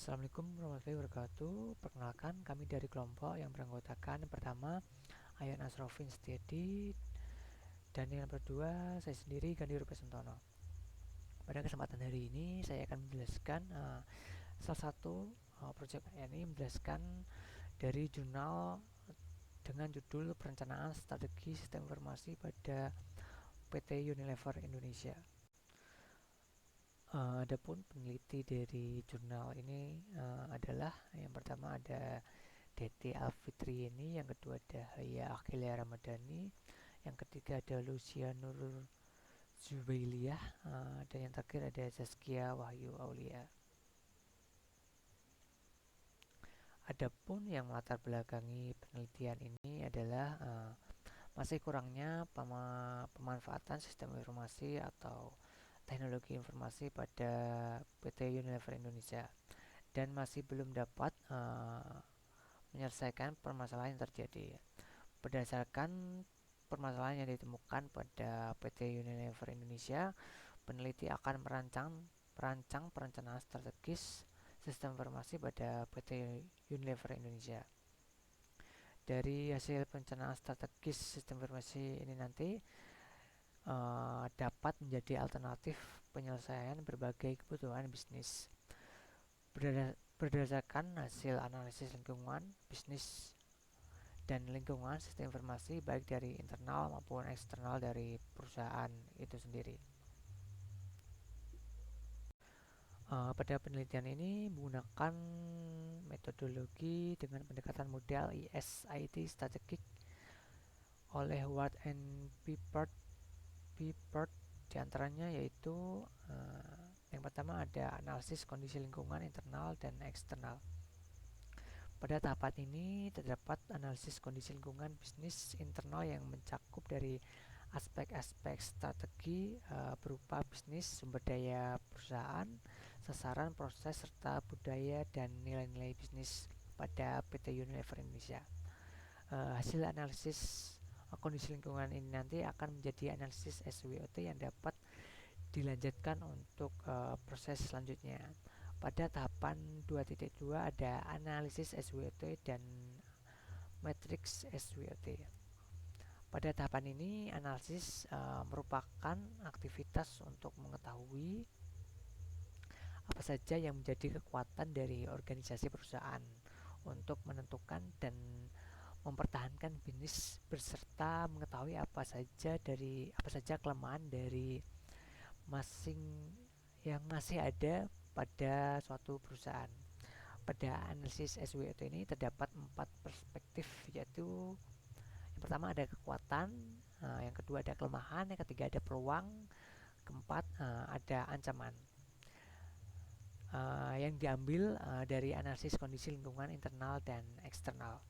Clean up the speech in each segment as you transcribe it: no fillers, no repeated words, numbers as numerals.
Assalamualaikum warahmatullahi wabarakatuh. Perkenalkan, kami dari kelompok yang beranggotakan yang pertama Ayan Asrofin Setiadi, dan yang kedua saya sendiri Gandhi Rupesentono. Pada kesempatan hari ini saya akan menjelaskan salah satu proyek ini menjelaskan dari jurnal dengan judul Perencanaan Strategi Sistem Informasi pada PT Unilever Indonesia. Adapun peneliti dari jurnal ini adalah yang pertama ada Dede Alfitri ini, yang kedua ada Haya Akhilia Ramadhani, yang ketiga ada Lucia Nur Zubailiyah, dan yang terakhir ada Zaskia Wahyu Aulia. Adapun yang melatar belakangi penelitian ini adalah masih kurangnya pemanfaatan sistem informasi atau teknologi informasi pada PT Unilever Indonesia, dan masih belum dapat menyelesaikan permasalahan yang terjadi. Berdasarkan permasalahan yang ditemukan pada PT Unilever Indonesia, peneliti akan merancang perencanaan strategis sistem informasi pada PT Unilever Indonesia. Dari hasil perencanaan strategis sistem informasi ini nanti dapat menjadi alternatif penyelesaian berbagai kebutuhan bisnis. Berdasarkan hasil analisis lingkungan, bisnis, dan lingkungan sistem informasi baik dari internal maupun eksternal dari perusahaan itu sendiri. Pada penelitian ini menggunakan metodologi dengan pendekatan model ISIT strategik oleh Ward and Pippert. Diantaranya yaitu yang pertama ada analisis kondisi lingkungan internal dan eksternal. Pada tahapan ini terdapat analisis kondisi lingkungan bisnis internal yang mencakup dari aspek-aspek strategi berupa bisnis, sumber daya perusahaan, sasaran, proses, serta budaya dan nilai-nilai bisnis pada PT Unilever Indonesia. Hasil analisis kondisi lingkungan ini nanti akan menjadi analisis SWOT yang dapat dilanjutkan untuk proses selanjutnya. Pada tahapan 2.2 ada analisis SWOT dan matriks SWOT. Pada tahapan ini analisis merupakan aktivitas untuk mengetahui apa saja yang menjadi kekuatan dari organisasi perusahaan untuk menentukan dan mempertahankan bisnis, beserta mengetahui apa saja kelemahan dari yang masih ada pada suatu perusahaan. Pada analisis SWOT ini terdapat 4 perspektif, yaitu yang pertama ada kekuatan, yang kedua ada kelemahan, yang ketiga ada peluang, keempat ada ancaman. Yang diambil dari analisis kondisi lingkungan internal dan eksternal.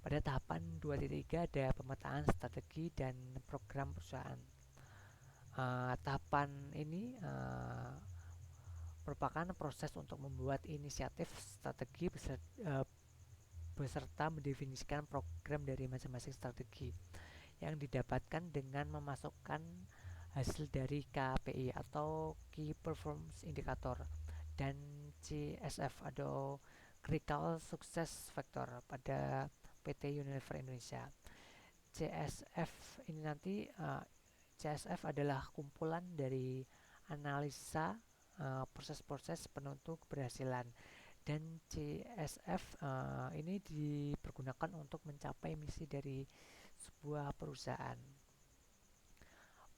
Pada tahapan 2.3 ada pemetaan strategi dan program perusahaan. Tahapan ini merupakan proses untuk membuat inisiatif strategi beserta mendefinisikan program dari masing-masing strategi yang didapatkan dengan memasukkan hasil dari KPI atau Key Performance Indicator dan CSF atau Critical Success Factor pada PT Unilever Indonesia. CSF adalah kumpulan dari analisa proses-proses penentu keberhasilan, dan CSF ini dipergunakan untuk mencapai misi dari sebuah perusahaan.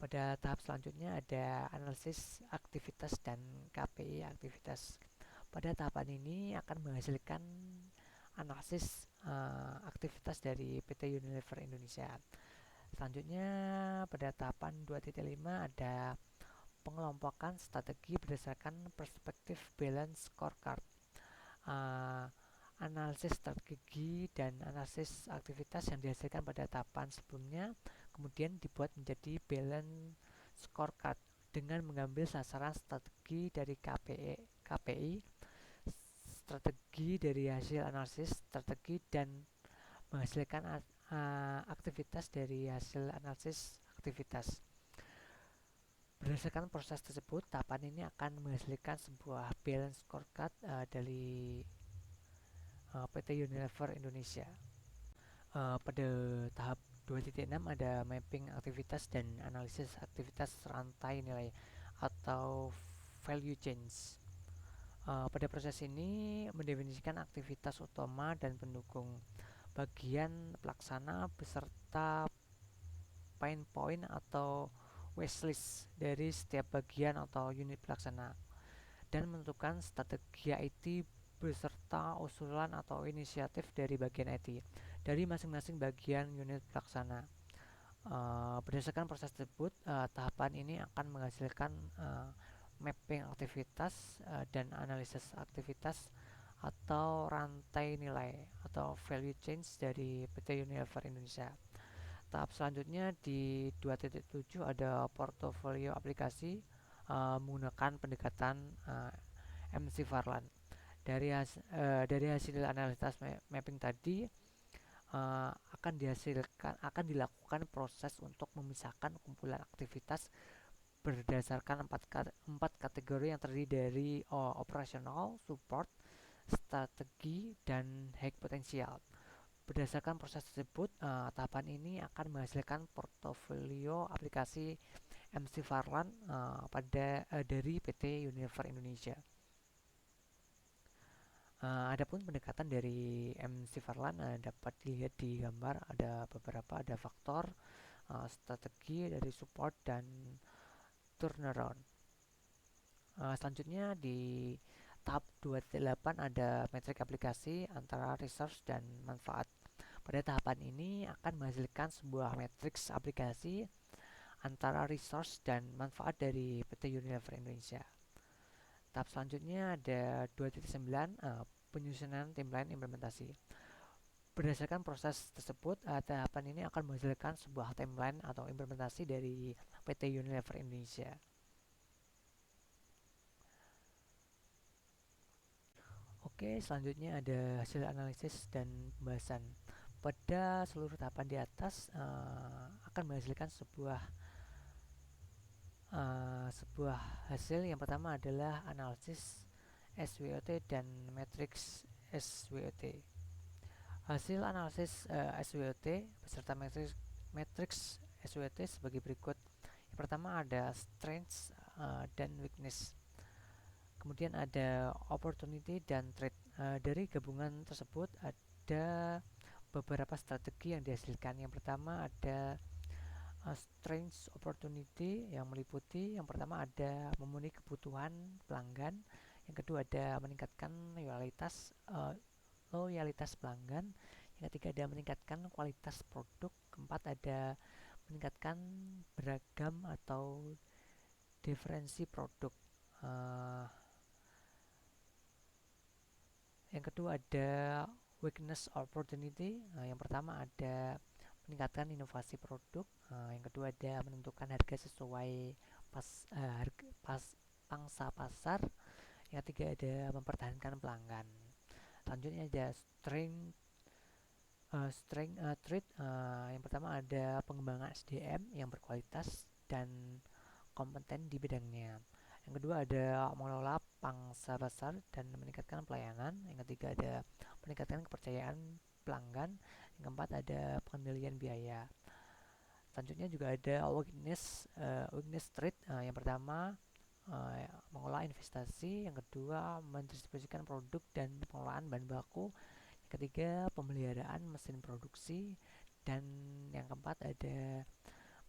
Pada tahap selanjutnya ada analisis aktivitas dan KPI aktivitas. Pada tahapan ini akan menghasilkan analisis aktivitas dari PT Unilever Indonesia. Selanjutnya pada tahapan 2.5 ada pengelompokan strategi berdasarkan perspektif balance scorecard. Analisis strategi dan analisis aktivitas yang dihasilkan pada tahapan sebelumnya kemudian dibuat menjadi balance scorecard dengan mengambil sasaran strategi dari KPI, strategi dari hasil analisis strategi, dan menghasilkan aktivitas dari hasil analisis aktivitas. Berdasarkan proses tersebut, tahapan ini akan menghasilkan sebuah balance scorecard dari PT Unilever Indonesia. Pada tahap 2.6 ada mapping aktivitas dan analisis aktivitas rantai nilai atau value chains. Pada proses ini mendefinisikan aktivitas utama dan pendukung bagian pelaksana beserta pain point atau wishlist dari setiap bagian atau unit pelaksana dan menentukan strategi IT beserta usulan atau inisiatif dari bagian IT dari masing-masing bagian unit pelaksana. Berdasarkan proses tersebut, tahapan ini akan menghasilkan mapping aktivitas dan analisis aktivitas atau rantai nilai atau value change dari PT Unilever Indonesia. Tahap selanjutnya di 2.7 ada portofolio aplikasi menggunakan pendekatan MC Farlan. Dari hasil analisis mapping tadi akan dilakukan proses untuk memisahkan kumpulan aktivitas berdasarkan empat kategori yang terdiri dari operasional, support, strategi, dan high potensial. Berdasarkan proses tersebut, tahapan ini akan menghasilkan portofolio aplikasi MC Farlan dari PT Unilever Indonesia. Adapun pendekatan dari MC Farlan dapat dilihat di gambar, ada faktor, strategi dari support dan turnaround. Selanjutnya di tahap 28 ada metrik aplikasi antara resource dan manfaat. Pada tahapan ini akan menghasilkan sebuah matriks aplikasi antara resource dan manfaat dari PT Unilever Indonesia. Tahap selanjutnya ada 2.9 penyusunan timeline implementasi. Berdasarkan proses tersebut, tahapan ini akan menghasilkan sebuah timeline atau implementasi dari PT Unilever Indonesia. Oke, selanjutnya ada hasil analisis dan pembahasan. Pada seluruh tahapan di atas akan menghasilkan sebuah hasil. Yang pertama adalah analisis SWOT dan matriks SWOT. Hasil analisis SWOT beserta matriks SWOT sebagai berikut. Yang pertama ada strengths dan weakness. Kemudian ada opportunity dan threat. Dari gabungan tersebut ada beberapa strategi yang dihasilkan. Yang pertama ada strengths opportunity yang meliputi yang pertama ada memenuhi kebutuhan pelanggan, yang kedua ada meningkatkan loyalitas pelanggan, yang ketiga ada meningkatkan kualitas produk, keempat ada meningkatkan beragam atau diferensi produk. Yang kedua ada weakness opportunity. Yang pertama ada meningkatkan inovasi produk. Yang kedua ada menentukan harga sesuai pangsa pasar. Yang ketiga ada mempertahankan pelanggan. Selanjutnya ada strength. Yang pertama ada pengembangan SDM yang berkualitas dan kompeten di bidangnya. Yang kedua ada mengelola pangsa pasar dan meningkatkan pelayanan. Yang ketiga ada meningkatkan kepercayaan pelanggan. Yang keempat ada pengendalian biaya. Selanjutnya juga ada weakness trade. Yang pertama mengolah investasi. Yang kedua mendistribusikan produk dan pengelolaan bahan baku. Yang ketiga pemeliharaan mesin produksi. Dan yang keempat ada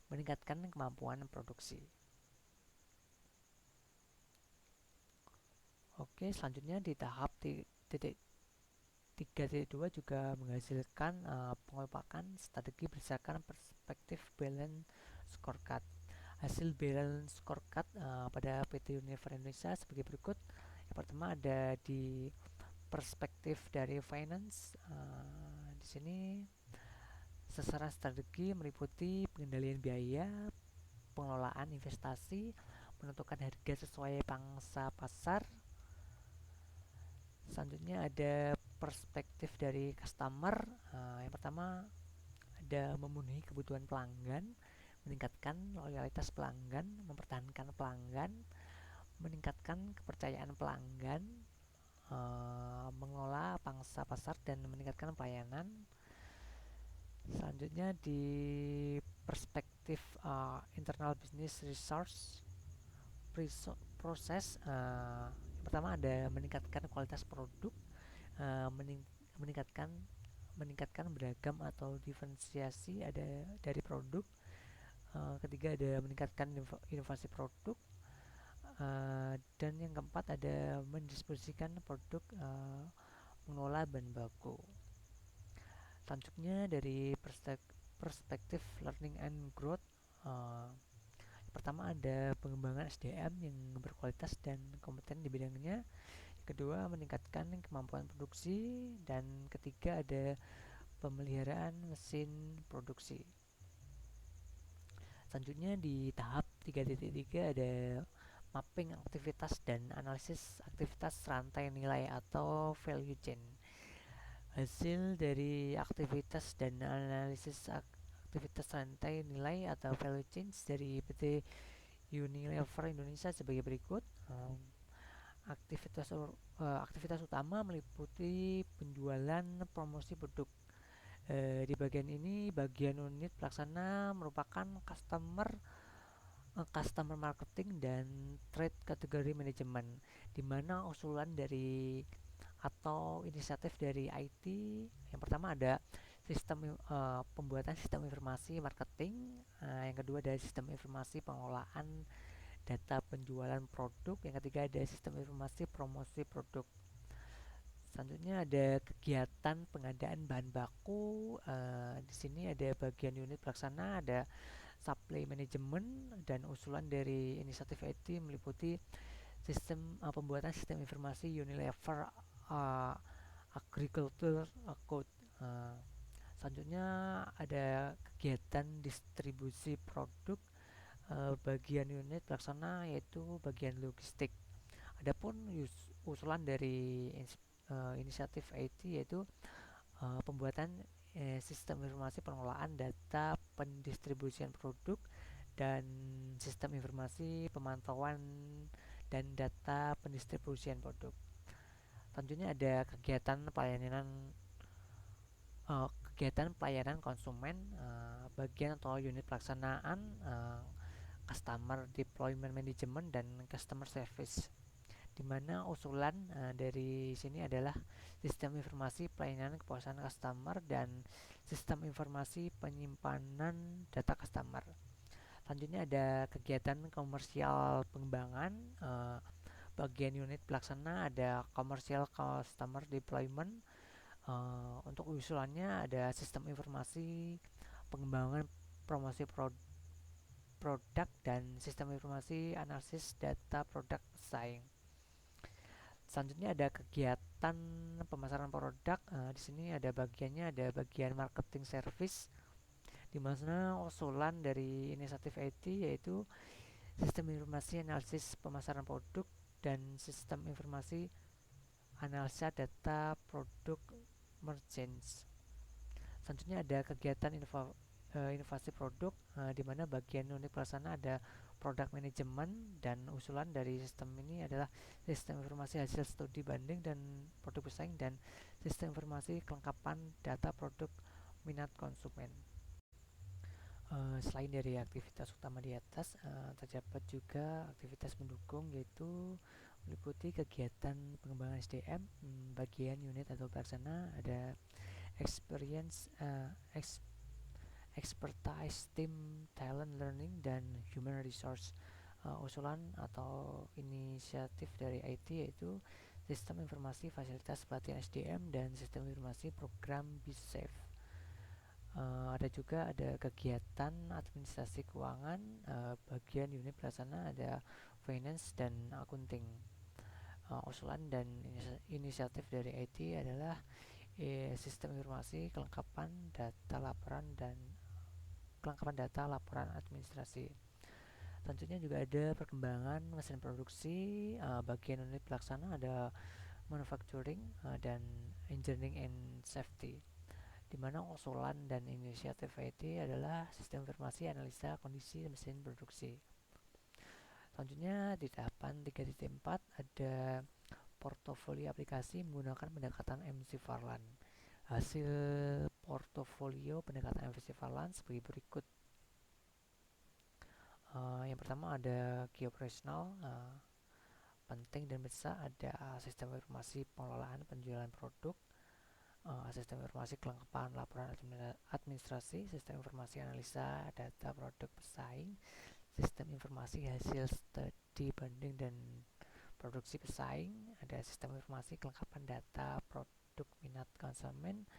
meningkatkan kemampuan produksi. Oke, selanjutnya di tahap titik 3.2 juga menghasilkan pengelolaan strategi berdasarkan perspektif balance scorecard. Hasil balance scorecard pada PT Unilever Indonesia sebagai berikut. Yang pertama ada di perspektif dari finance. Di sini sasaran strategi meliputi pengendalian biaya, pengelolaan investasi, menentukan harga sesuai pangsa pasar. Selanjutnya ada perspektif dari customer. Yang pertama ada memenuhi kebutuhan pelanggan, meningkatkan loyalitas pelanggan, mempertahankan pelanggan, meningkatkan kepercayaan pelanggan, mengelola pangsa pasar dan meningkatkan pelayanan. Selanjutnya di perspektif internal business resource proses, yang pertama ada meningkatkan kualitas produk, uh, mening- meningkatkan meningkatkan beragam atau diferensiasi ada dari produk. Ketiga ada meningkatkan inovasi produk. Dan yang keempat ada mendistribusikan produk, mengelola bahan baku. Selanjutnya dari perspektif learning and growth, uh, pertama ada pengembangan SDM yang berkualitas dan kompeten di bidangnya. Kedua, meningkatkan kemampuan produksi. Dan ketiga, ada pemeliharaan mesin produksi. Selanjutnya di tahap 3.3 ada mapping aktivitas dan analisis aktivitas rantai nilai atau value chain. Hasil dari aktivitas dan analisis aktivitas rantai nilai atau value chain dari PT Unilever Indonesia sebagai berikut. Aktivitas utama meliputi penjualan promosi produk. Di bagian ini, bagian unit pelaksana merupakan customer marketing dan trade category management, di mana usulan dari atau inisiatif dari IT. Yang pertama ada pembuatan sistem informasi marketing, yang kedua ada sistem informasi pengelolaan data penjualan produk, yang ketiga ada sistem informasi promosi produk. Selanjutnya ada kegiatan pengadaan bahan baku. Di sini ada bagian unit pelaksana, ada supply management, dan usulan dari inisiatif IT meliputi pembuatan sistem informasi Unilever uh, Agriculture Code. Selanjutnya ada kegiatan distribusi produk, bagian unit pelaksana yaitu bagian logistik. Adapun usulan dari inisiatif IT yaitu pembuatan sistem informasi pengelolaan data pendistribusian produk dan sistem informasi pemantauan dan data pendistribusian produk. Selanjutnya ada kegiatan pelayanan konsumen, bagian atau unit pelaksanaan, customer deployment management dan customer service, di mana usulan dari sini adalah sistem informasi pelayanan kepuasan customer dan sistem informasi penyimpanan data customer. Selanjutnya ada kegiatan komersial pengembangan, bagian unit pelaksana ada komersial customer deployment. Untuk usulannya ada sistem informasi pengembangan promosi produk dan sistem informasi analisis data produk pesaing. Selanjutnya ada kegiatan pemasaran produk. Di sini ada bagian marketing service, di mana usulan dari inisiatif IT yaitu sistem informasi analisis pemasaran produk dan sistem informasi analisa data produk merchants. Selanjutnya ada kegiatan inovasi produk, di mana bagian unit pelaksana ada product management, dan usulan dari sistem ini adalah sistem informasi hasil studi banding dan produk pesaing dan sistem informasi kelengkapan data produk minat konsumen. Selain dari aktivitas utama di atas, terdapat juga aktivitas pendukung yaitu meliputi kegiatan pengembangan SDM, bagian unit atau pelaksana ada experience, expertise, team, talent, learning, dan human resource. Usulan atau inisiatif dari IT yaitu sistem informasi fasilitas pelatihan SDM dan sistem informasi program BISAFE. Ada kegiatan administrasi keuangan, bagian unit pelaksana ada finance dan accounting. Usulan dan inisiatif dari IT adalah sistem informasi kelengkapan data laporan administrasi. Selanjutnya juga ada perkembangan mesin produksi, bagian unit pelaksana ada manufacturing dan engineering and safety, di mana usulan dan inisiatif IT adalah sistem informasi analisa kondisi mesin produksi. Selanjutnya di tahapan 3.4 ada portofolio aplikasi menggunakan pendekatan MC Farland. Hasil portofolio pendekatan MC Farland sebagai berikut. Yang pertama ada key operational, penting dan besar, ada sistem informasi pengelolaan penjualan produk, sistem informasi kelengkapan laporan administrasi, sistem informasi analisa data produk pesaing, sistem informasi hasil studi banding dan produksi pesaing, ada sistem informasi kelengkapan data produk minat konsumen,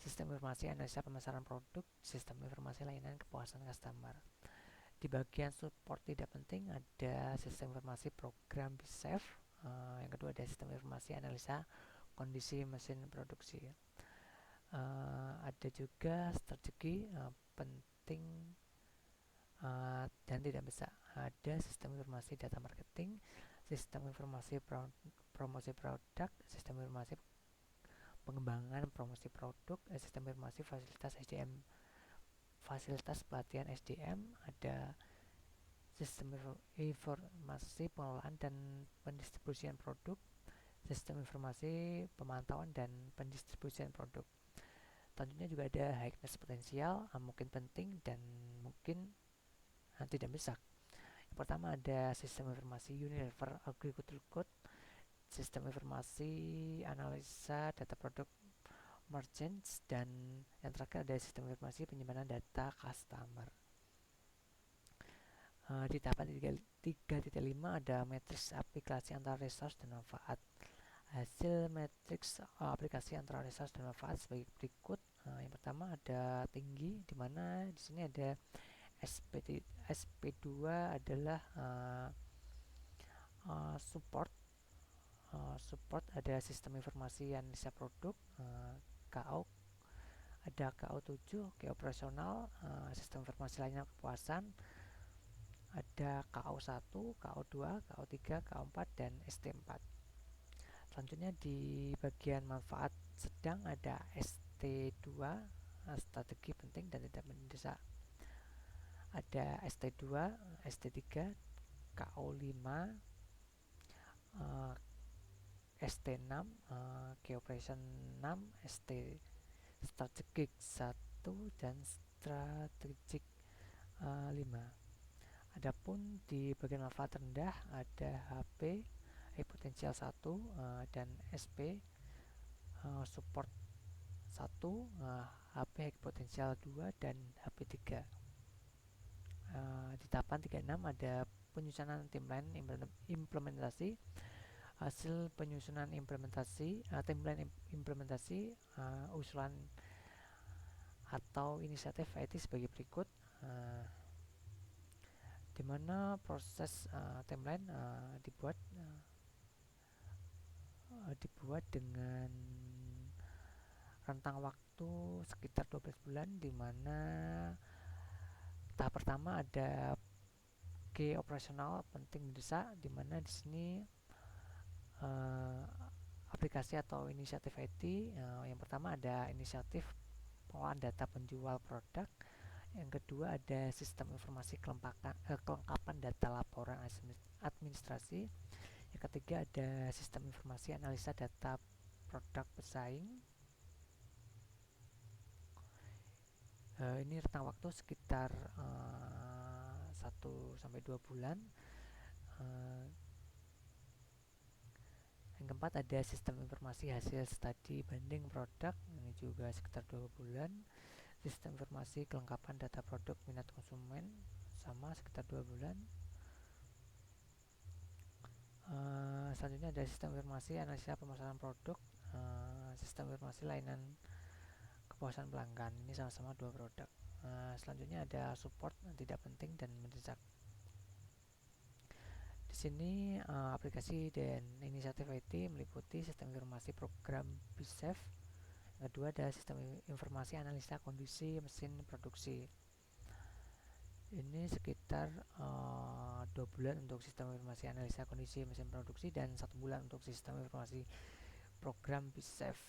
sistem informasi analisa pemasaran produk, sistem informasi layanan kepuasan customer. Di bagian support tidak penting ada sistem informasi program BISAF, yang kedua ada sistem informasi analisa kondisi mesin produksi. Ada juga strategi penting dan tidak besar, ada sistem informasi data marketing, sistem informasi promosi produk, sistem informasi pengembangan promosi produk, sistem informasi fasilitas SDM, fasilitas pelatihan SDM, ada sistem informasi pengelolaan dan pendistribusian produk, sistem informasi pemantauan dan pendistribusian produk. Tentunya juga ada highness potensial, mungkin penting dan mungkin tidak besar. Yang pertama ada sistem informasi Unilever Agricultural Code, sistem informasi analisa data produk merchants, dan yang terakhir ada sistem informasi penyimpanan data customer. Di tahapan 3.5 ada matriks aplikasi antara resource dan manfaat. Hasil matriks aplikasi antara resource dan manfaat sebagai berikut. Yang pertama ada tinggi, di mana di sini ada SP2 adalah support. Support ada sistem informasi analisa produk, KO ada KO7, key operasional, sistem informasi lainnya kepuasan, ada KO1, KO2, KO3, KO4 dan ST4. Selanjutnya di bagian manfaat sedang ada ST2, strategi penting dan tidak mendesak, ada ST2, ST3, KO5, ST6, key operation 6, ST strategik 1 dan strategik 5. Adapun di bagian manfaat rendah ada HP high potensial 1 dan SP support 1, HP high potensial 2 dan HP 3. Di tahapan 36 ada penyusunan timeline implementasi. Hasil penyusunan timeline implementasi usulan atau inisiatif IT sebagai berikut, di mana proses timeline dibuat dengan rentang waktu sekitar 12 bulan, di mana tahap pertama ada key operasional penting mendesak, di mana di sini aplikasi atau inisiatif IT. Yang pertama ada inisiatif pengolahan data penjual produk. Yang kedua ada sistem informasi kelengkapan data laporan administrasi. Yang ketiga ada sistem informasi analisa data produk pesaing. Ini rentang waktu sekitar 1-2 bulan. Yang keempat ada sistem informasi hasil studi banding produk, ini juga sekitar 2 bulan. Sistem informasi kelengkapan data produk minat konsumen, sama sekitar 2 bulan. Selanjutnya ada sistem informasi analisa pemasaran produk, sistem informasi layanan kepuasan pelanggan, ini sama-sama 2 produk. Selanjutnya ada support tidak penting dan mendesak. Di sini aplikasi dan inisiatif IT meliputi sistem informasi program BISAF. Yang kedua ada sistem informasi analisa kondisi mesin produksi. Ini sekitar 2 bulan untuk sistem informasi analisa kondisi mesin produksi dan 1 bulan untuk sistem informasi program BISAF.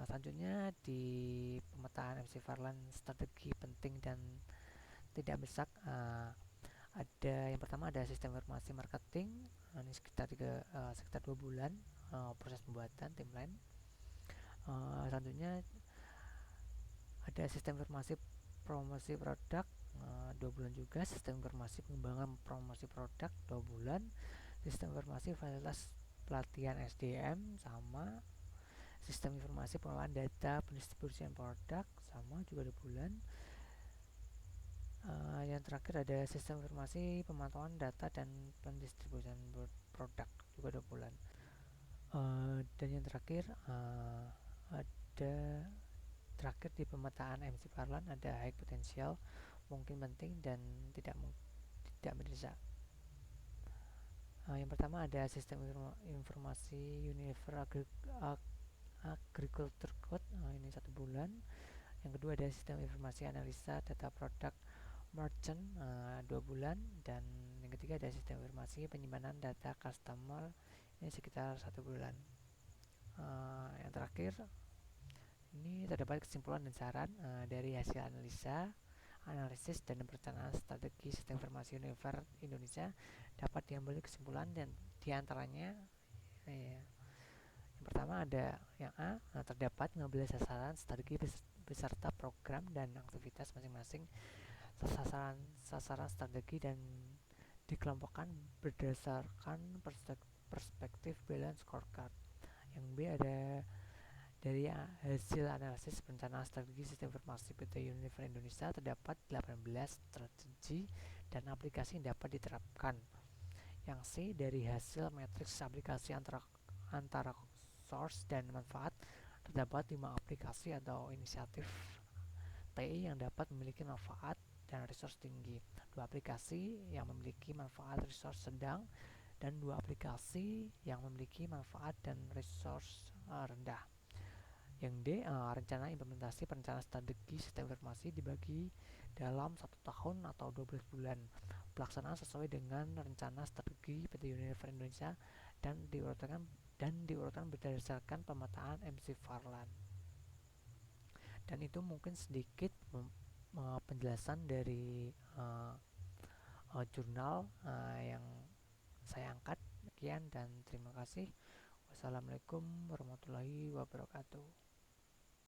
Selanjutnya di pemetaan MC Farlan strategi penting dan tidak mendesak, ada yang pertama ada sistem informasi marketing. Ini sekitar 2 bulan proses pembuatan timeline. Selanjutnya ada sistem informasi promosi produk, 2 bulan juga. Sistem informasi pengembangan promosi produk 2 bulan. Sistem informasi fasilitas pelatihan SDM sama. Sistem informasi pengelolaan data pendistribusian produk sama juga 2 bulan. Yang terakhir ada sistem informasi pemantauan data dan pendistribusian produk juga 2 bulan. Dan yang terakhir ada di pemetaan MC Farlan ada high potential, mungkin penting dan tidak mendesak. Yang pertama ada sistem informasi Unilever Agriculture Code, ini 1 bulan. Yang kedua ada sistem informasi analisa data produk merchant, 2 bulan. Dan yang ketiga ada sistem informasi penyimpanan data customer, ini sekitar 1 bulan. Yang terakhir ini terdapat kesimpulan dan saran dari hasil analisis dan perencanaan strategi sistem informasi Unilever Indonesia. Dapat diambil kesimpulan dan diantaranya yang pertama ada yang A, terdapat 15 sasaran strategi beserta program dan aktivitas masing-masing sasaran strategi dan dikelompokkan berdasarkan perspektif balance scorecard. Yang B ada dari hasil analisis perencanaan strategi sistem informasi PT Unilever Indonesia terdapat 18 strategi dan aplikasi yang dapat diterapkan. Yang C dari hasil matriks aplikasi antara source dan manfaat terdapat 5 aplikasi atau inisiatif TI yang dapat memiliki manfaat dan resource tinggi, 2 aplikasi yang memiliki manfaat resource sedang, dan 2 aplikasi yang memiliki manfaat dan resource rendah. Yang D, rencana implementasi perencanaan strategi sistem informasi dibagi dalam 1 tahun atau 12 bulan. Pelaksanaan sesuai dengan rencana strategi PT Unilever Indonesia dan diurutkan berdasarkan pemetaan MC Farlan. Dan itu mungkin sedikit penjelasan dari jurnal yang saya angkat. Sekian dan terima kasih. Wassalamualaikum warahmatullahi wabarakatuh.